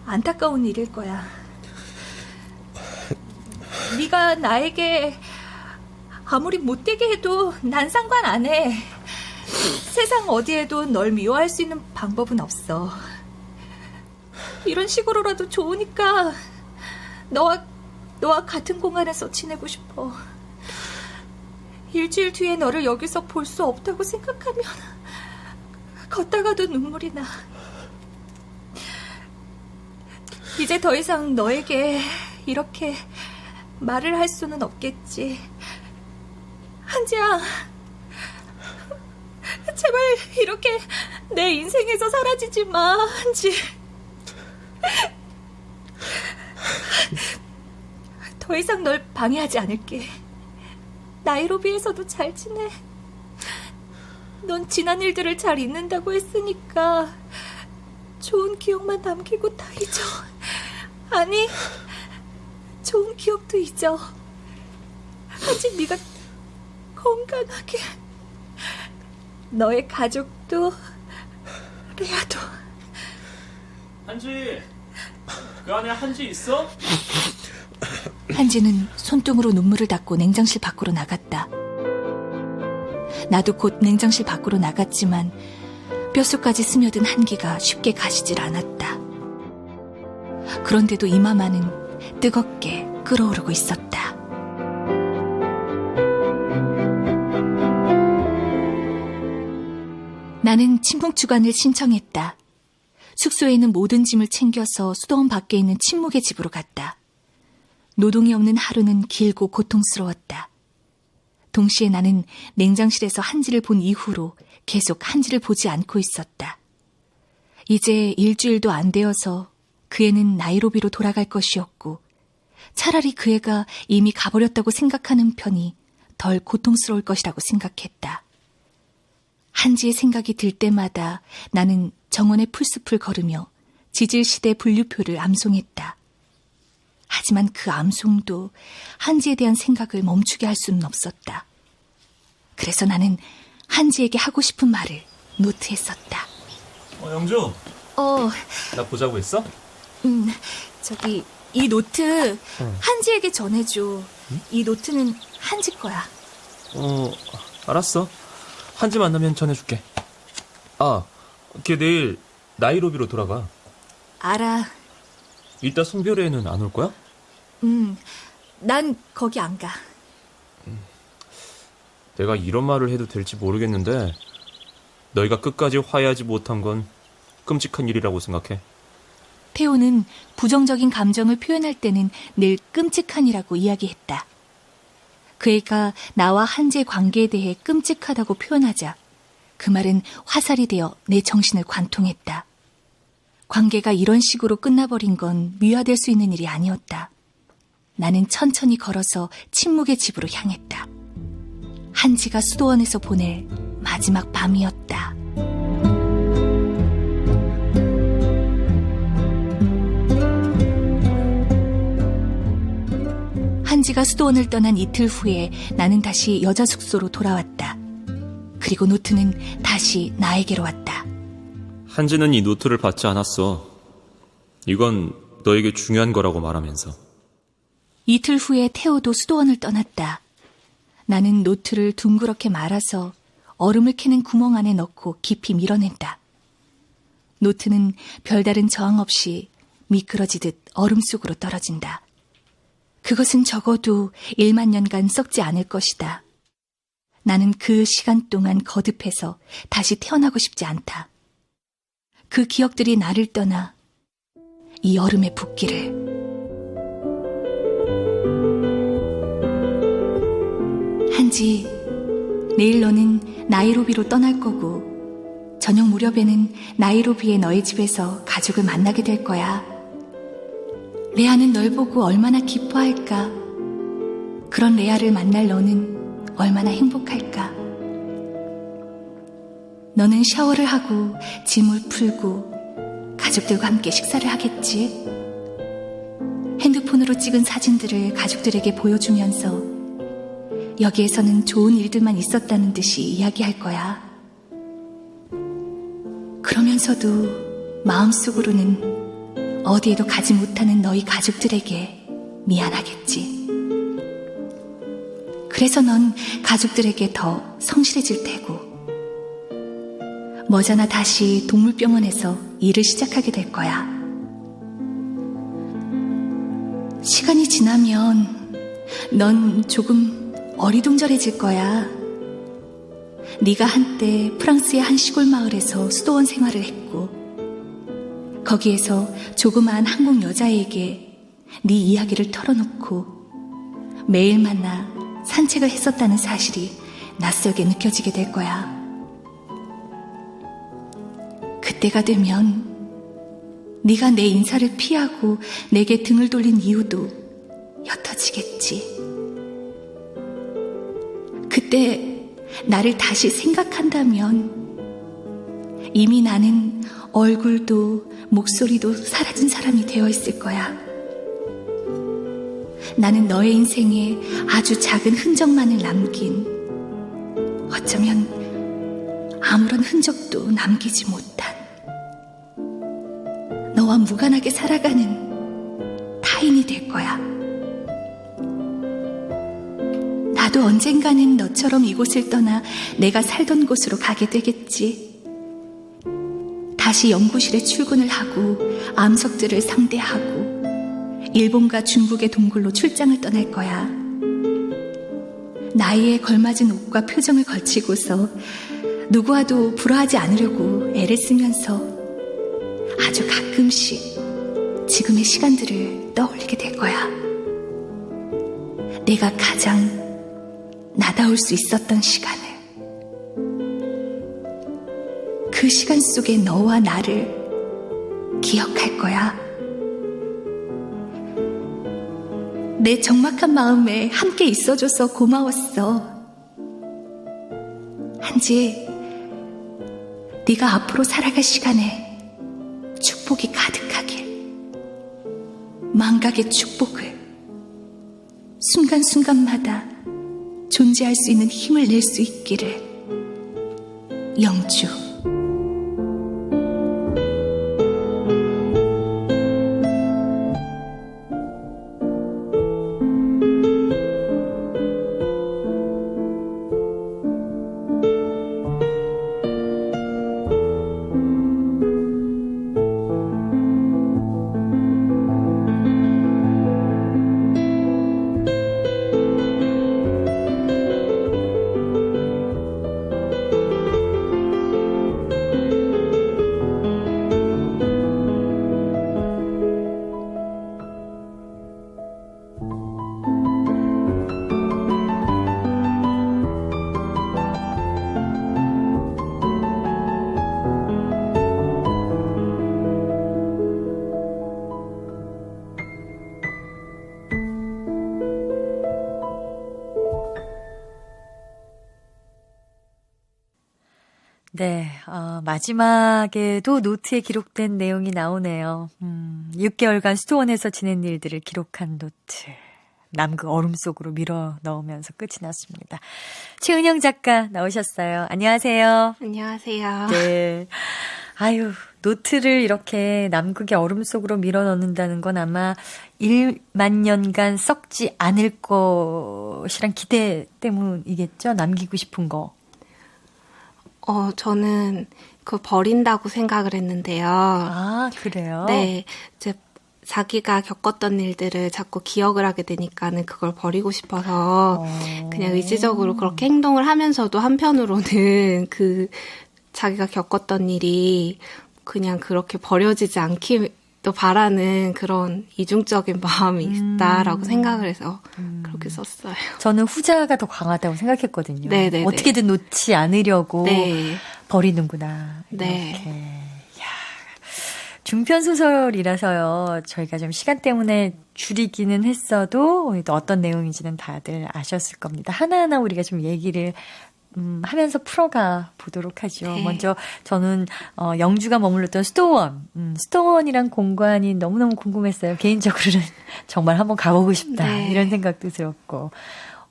안타까운 일일 거야. 네가 나에게 아무리 못되게 해도 난 상관 안 해. 세상 어디에도 널 미워할 수 있는 방법은 없어. 이런 식으로라도 좋으니까 너와 같은 공간에서 지내고 싶어. 일주일 뒤에 너를 여기서 볼 수 없다고 생각하면 걷다가도 눈물이 나. 이제 더 이상 너에게 이렇게 말을 할 수는 없겠지. 한지야, 제발 이렇게 내 인생에서 사라지지 마, 한지. 더 이상 널 방해하지 않을게. 나이로비에서도 잘 지내. 넌 지난 일들을 잘 잊는다고 했으니까 좋은 기억만 남기고 다 잊어. 아니, 좋은 기억도 잊어. 한지, 네가 건강하게. 너의 가족도, 레아도. 한지, 그 안에 한지 있어? 한지는 손등으로 눈물을 닦고 냉장실 밖으로 나갔다. 나도 곧 냉장실 밖으로 나갔지만 뼛속까지 스며든 한기가 쉽게 가시질 않았다. 그런데도 이마만은 뜨겁게 끓어오르고 있었다. 나는 침묵 주간을 신청했다. 숙소에 있는 모든 짐을 챙겨서 수도원 밖에 있는 친묵의 집으로 갔다. 노동이 없는 하루는 길고 고통스러웠다. 동시에 나는 냉장실에서 한지를 본 이후로 계속 한지를 보지 않고 있었다. 이제 일주일도 안 되어서 그 애는 나이로비로 돌아갈 것이었고, 차라리 그 애가 이미 가버렸다고 생각하는 편이 덜 고통스러울 것이라고 생각했다. 한지의 생각이 들 때마다 나는 정원의 풀숲을 걸으며 지질시대 분류표를 암송했다. 하지만 그 암송도 한지에 대한 생각을 멈추게 할 수는 없었다. 그래서 나는 한지에게 하고 싶은 말을 노트에 썼다. 영주. 나 보자고 했어? 이 노트 한지에게 전해줘. 이 노트는 한지 거야. 알았어. 한지 만나면 전해줄게. 걔 내일 나이로비로 돌아가. 알아. 이따 송별회에는 안 올 거야? 난 거기 안 가. 내가 이런 말을 해도 될지 모르겠는데 너희가 끝까지 화해하지 못한 건 끔찍한 일이라고 생각해. 태호는 부정적인 감정을 표현할 때는 늘 끔찍한이라고 이야기했다. 그 애가 나와 한지의 관계에 대해 끔찍하다고 표현하자 그 말은 화살이 되어 내 정신을 관통했다. 관계가 이런 식으로 끝나버린 건 미화될 수 있는 일이 아니었다. 나는 천천히 걸어서 침묵의 집으로 향했다. 한지가 수도원에서 보낼 마지막 밤이었다. 한지가 수도원을 떠난 이틀 후에 나는 다시 여자 숙소로 돌아왔다. 그리고 노트는 다시 나에게로 왔다. 한지는 이 노트를 받지 않았어. 이건 너에게 중요한 거라고 말하면서. 이틀 후에 태호도 수도원을 떠났다. 나는 노트를 둥그렇게 말아서 얼음을 캐는 구멍 안에 넣고 깊이 밀어낸다. 노트는 별다른 저항 없이 미끄러지듯 얼음 속으로 떨어진다. 그것은 적어도 1만 년간 썩지 않을 것이다. 나는 그 시간 동안 거듭해서 다시 태어나고 싶지 않다. 그 기억들이 나를 떠나 이 얼음에 붓기를. 한지, 내일 너는 나이로비로 떠날 거고 저녁 무렵에는 나이로비의 너희 집에서 가족을 만나게 될 거야. 레아는 널 보고 얼마나 기뻐할까? 그런 레아를 만날 너는 얼마나 행복할까? 너는 샤워를 하고 짐을 풀고 가족들과 함께 식사를 하겠지. 핸드폰으로 찍은 사진들을 가족들에게 보여주면서 여기에서는 좋은 일들만 있었다는 듯이 이야기할 거야. 그러면서도 마음속으로는 어디에도 가지 못하는 너희 가족들에게 미안하겠지. 그래서 넌 가족들에게 더 성실해질 테고 머지않아 다시 동물병원에서 일을 시작하게 될 거야. 시간이 지나면 넌 조금 어리둥절해질 거야. 네가 한때 프랑스의 한 시골 마을에서 수도원 생활을 했고 거기에서 조그마한 한국 여자에게 네 이야기를 털어놓고 매일 만나 산책을 했었다는 사실이 낯설게 느껴지게 될 거야. 그때가 되면 네가 내 인사를 피하고 내게 등을 돌린 이유도 옅어지겠지. 그때 나를 다시 생각한다면 이미 나는 얼굴도 목소리도 사라진 사람이 되어 있을 거야. 나는 너의 인생에 아주 작은 흔적만을 남긴, 어쩌면 아무런 흔적도 남기지 못한, 너와 무관하게 살아가는 타인이 될 거야. 나도 언젠가는 너처럼 이곳을 떠나 내가 살던 곳으로 가게 되겠지. 다시 연구실에 출근을 하고 암석들을 상대하고 일본과 중국의 동굴로 출장을 떠날 거야. 나이에 걸맞은 옷과 표정을 걸치고서 누구와도 불화하지 않으려고 애를 쓰면서 아주 가끔씩 지금의 시간들을 떠올리게 될 거야. 내가 가장 나다울 수 있었던 시간을. 그 시간 속에 너와 나를 기억할 거야. 내 적막한 마음에 함께 있어줘서 고마웠어. 한지, 네가 앞으로 살아갈 시간에 축복이 가득하길, 망각의 축복을 순간순간마다 존재할 수 있는 힘을 낼 수 있기를. 영주. 네, 마지막에도 노트에 기록된 내용이 나오네요. 6개월간 수도원에서 지낸 일들을 기록한 노트. 남극 얼음 속으로 밀어 넣으면서 끝이 났습니다. 최은영 작가 나오셨어요. 안녕하세요. 안녕하세요. 네. 아유, 노트를 이렇게 남극의 얼음 속으로 밀어 넣는다는 건 아마 1만 년간 썩지 않을 것이란 기대 때문이겠죠? 남기고 싶은 거. 저는 그거 버린다고 생각을 했는데요. 아, 그래요? 네. 이제 자기가 겪었던 일들을 자꾸 기억을 하게 되니까는 그걸 버리고 싶어서 그냥 의지적으로 그렇게 행동을 하면서도 한편으로는 그 자기가 겪었던 일이 그냥 그렇게 버려지지 않기도 바라는 그런 이중적인 마음이 있다라고 생각을 해서 그렇게 썼어요. 저는 후자가 더 강하다고 생각했거든요. 네네네. 어떻게든 놓지 않으려고 네. 버리는구나. 네. 이렇게. 야, 중편 소설이라서요. 저희가 좀 시간 때문에 줄이기는 했어도 또 어떤 내용인지는 다들 아셨을 겁니다. 하나하나 우리가 좀 얘기를 하면서 풀어가 보도록 하죠. 네. 먼저 저는 영주가 머물렀던 수도원, 수도원이란 공간이 너무너무 궁금했어요. 개인적으로는 정말 한번 가보고 싶다. 네. 이런 생각도 들었고.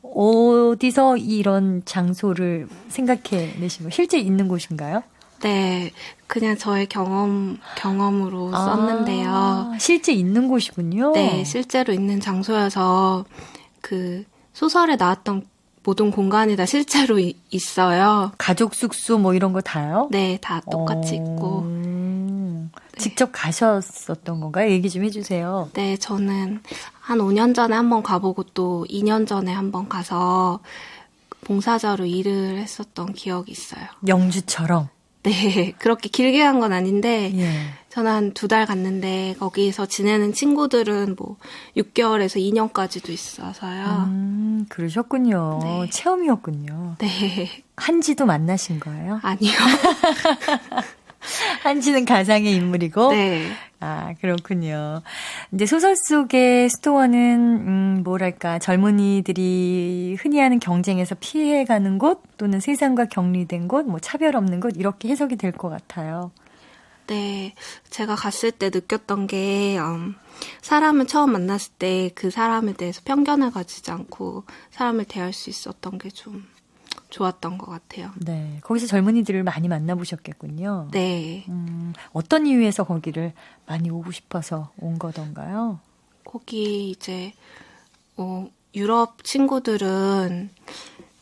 어디서 이런 장소를 생각해 내신 거? 실제 있는 곳인가요? 네, 그냥 저의 경험으로 썼는데요. 실제 있는 곳이군요. 네, 실제로 있는 장소여서 그 소설에 나왔던 모든 공간이 다 실제로 있어요. 가족 숙소 뭐 이런 거 다요? 네, 다 똑같이 있고. 직접 가셨었던 건가요? 얘기 좀 해주세요. 네, 저는 한 5년 전에 한번 가보고 또 2년 전에 한번 가서 봉사자로 일을 했었던 기억이 있어요. 영주처럼? 네, 그렇게 길게 간 건 아닌데 예. 저는 한 2달 갔는데 거기서 지내는 친구들은 뭐 6개월에서 2년까지도 있어서요. 그러셨군요. 네. 체험이었군요. 네. 한지도 만나신 거예요? 아니요. 한지는 가상의 인물이고? 네. 아, 그렇군요. 이제 소설 속의 수도원은, 뭐랄까, 젊은이들이 흔히 하는 경쟁에서 피해가는 곳, 또는 세상과 격리된 곳, 뭐 차별 없는 곳, 이렇게 해석이 될 것 같아요. 네. 제가 갔을 때 느꼈던 게, 사람을 처음 만났을 때 그 사람에 대해서 편견을 가지지 않고 사람을 대할 수 있었던 게 좀 좋았던 것 같아요. 네. 거기서 젊은이들을 많이 만나보셨겠군요. 네. 어떤 이유에서 거기를 많이 오고 싶어서 온 거던가요? 거기 이제, 유럽 친구들은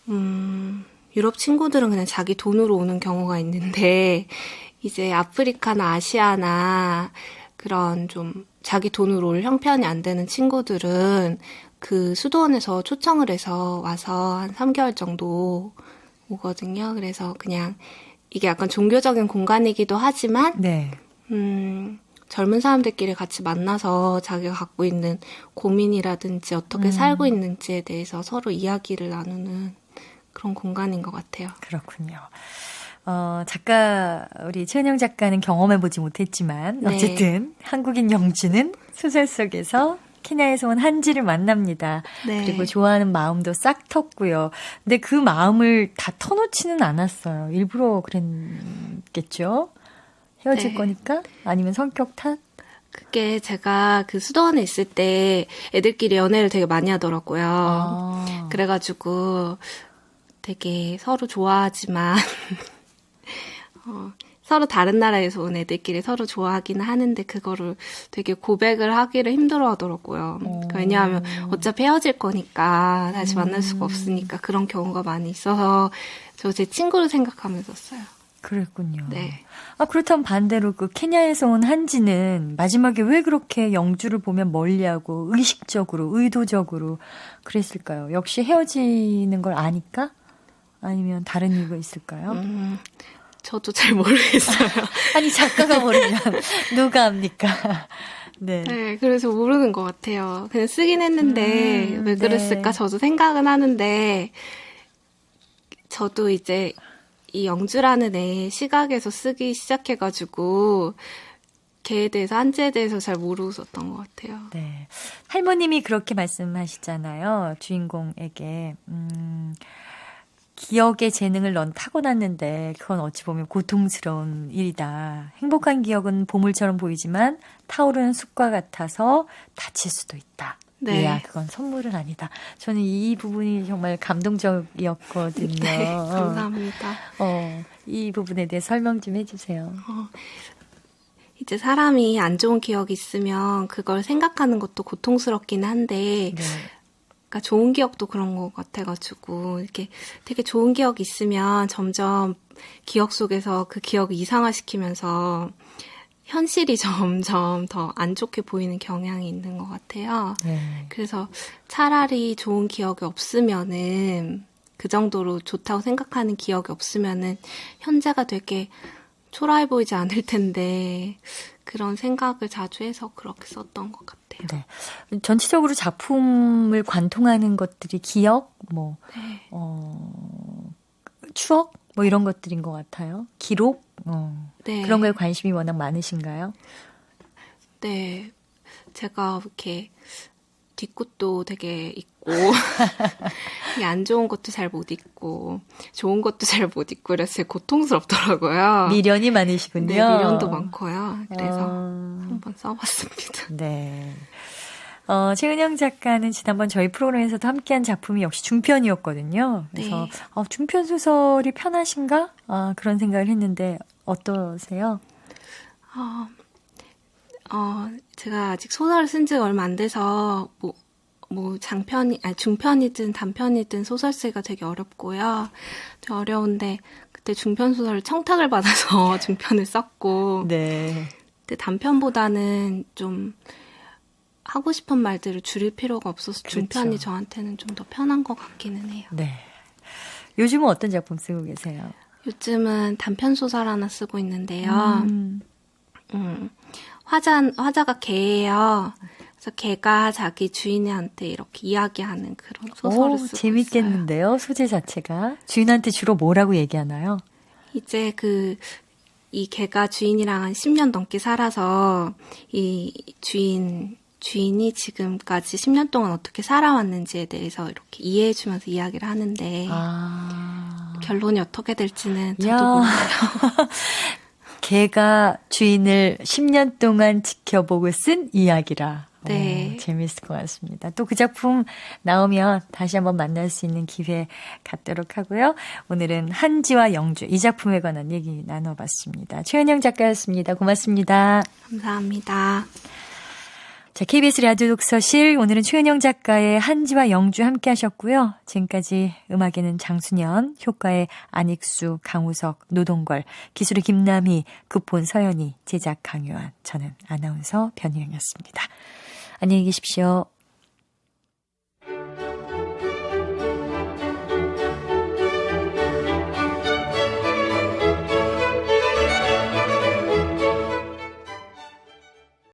그냥 자기 돈으로 오는 경우가 있는데, 이제 아프리카나 아시아나 그런 좀 자기 돈으로 올 형편이 안 되는 친구들은 그 수도원에서 초청을 해서 와서 한 3개월 정도 오거든요. 그래서 그냥 이게 약간 종교적인 공간이기도 하지만, 네. 젊은 사람들끼리 같이 만나서 자기가 갖고 있는 고민이라든지 어떻게 살고 있는지에 대해서 서로 이야기를 나누는 그런 공간인 것 같아요. 그렇군요. 작가, 우리 최은영 작가는 경험해보지 못했지만, 네. 어쨌든, 한국인 영주는 소설 속에서 케냐에서 온 한지를 만납니다. 네. 그리고 좋아하는 마음도 싹 텄고요. 근데 그 마음을 다 터놓지는 않았어요. 일부러 그랬겠죠? 헤어질 네. 거니까? 아니면 성격 탓? 그게 제가 그 수도원에 있을 때 애들끼리 연애를 되게 많이 하더라고요. 그래가지고 되게 서로 좋아하지만, 서로 다른 나라에서 온 애들끼리 서로 좋아하기는 하는데 그거를 되게 고백을 하기를 힘들어 하더라고요. 왜냐하면 어차피 헤어질 거니까 다시 만날 수가 없으니까 그런 경우가 많이 있어서 저 제 친구를 생각하면서 써요. 그랬군요. 네. 아, 그렇다면 반대로 그 케냐에서 온 한지는 마지막에 왜 그렇게 영주를 보면 멀리하고 의식적으로, 의도적으로 그랬을까요? 역시 헤어지는 걸 아니까? 아니면 다른 이유가 있을까요? 저도 잘 모르겠어요. 아니, 작가가 모르면 누가 합니까? 네. 네, 그래서 모르는 것 같아요. 그냥 쓰긴 했는데 왜 그랬을까 네. 저도 생각은 하는데 저도 이제 이 영주라는 애 시각에서 쓰기 시작해가지고 걔에 대해서 한지에 대해서 잘 모르고 썼던 것 같아요. 네. 할머님이 그렇게 말씀하시잖아요. 주인공에게. 기억의 재능을 넌 타고났는데 그건 어찌 보면 고통스러운 일이다. 행복한 기억은 보물처럼 보이지만 타오르는 숲과 같아서 다칠 수도 있다. 네. 이야, 그건 선물은 아니다. 저는 이 부분이 정말 감동적이었거든요. 네, 감사합니다. 이 부분에 대해 설명 좀 해주세요. 이제 사람이 안 좋은 기억이 있으면 그걸 생각하는 것도 고통스럽긴 한데, 네. 그러니까 좋은 기억도 그런 것 같아가지고, 이렇게 되게 좋은 기억이 있으면 점점 기억 속에서 그 기억을 이상화시키면서 현실이 점점 더 안 좋게 보이는 경향이 있는 것 같아요. 네. 그래서 차라리 좋은 기억이 없으면은, 그 정도로 좋다고 생각하는 기억이 없으면은 현재가 되게 초라해 보이지 않을 텐데 그런 생각을 자주 해서 그렇게 썼던 것 같아요. 네. 전체적으로 작품을 관통하는 것들이 기억, 네. 추억, 이런 것들인 것 같아요. 기록, 네. 그런 거에 관심이 워낙 많으신가요? 네, 제가 이렇게 뒤끝도 되게 있고 안 좋은 것도 잘 못 잊고 좋은 것도 잘 못 잊고 그래서 고통스럽더라고요. 미련이 많으시군요. 네, 미련도 많고요. 그래서 한번 써봤습니다. 네. 최은영 작가는 지난번 저희 프로그램에서도 함께한 작품이 역시 중편이었거든요. 그래서 네. 중편 소설이 편하신가? 그런 생각을 했는데 어떠세요? 제가 아직 소설을 쓴 지 얼마 안 돼서 중편이든 단편이든 소설 쓰기가 되게 어렵고요. 되게 어려운데 그때 중편 소설 청탁을 받아서 중편을 썼고, 네. 근데 단편보다는 좀 하고 싶은 말들을 줄일 필요가 없어서 그렇죠. 중편이 저한테는 좀 더 편한 것 같기는 해요. 네. 요즘은 어떤 작품 쓰고 계세요? 요즘은 단편 소설 하나 쓰고 있는데요. 화자가 개예요. 그래서 개가 자기 주인한테 이렇게 이야기하는 그런 소설을 쓰고 재밌겠는데요, 있어요. 소재 자체가. 주인한테 주로 뭐라고 얘기하나요? 이제 이 개가 주인이랑 한 10년 넘게 살아서 이 주인이 지금까지 10년 동안 어떻게 살아왔는지에 대해서 이렇게 이해해주면서 이야기를 하는데 결론이 어떻게 될지는 저도 몰라요. 개가 주인을 10년 동안 지켜보고 쓴 이야기라. 네. 재미있을 것 같습니다. 또 그 작품 나오면 다시 한번 만날 수 있는 기회 갖도록 하고요. 오늘은 한지와 영주, 이 작품에 관한 얘기 나눠봤습니다. 최은영 작가였습니다. 고맙습니다. 감사합니다. 자, KBS 라디오 독서실, 오늘은 최은영 작가의 한지와 영주 함께 하셨고요. 지금까지 음악에는 장순현, 효과의 안익수, 강우석, 노동걸, 기술의 김남희, 극본 서연이, 제작 강요한, 저는 아나운서 변희영이었습니다. 안녕히 계십시오.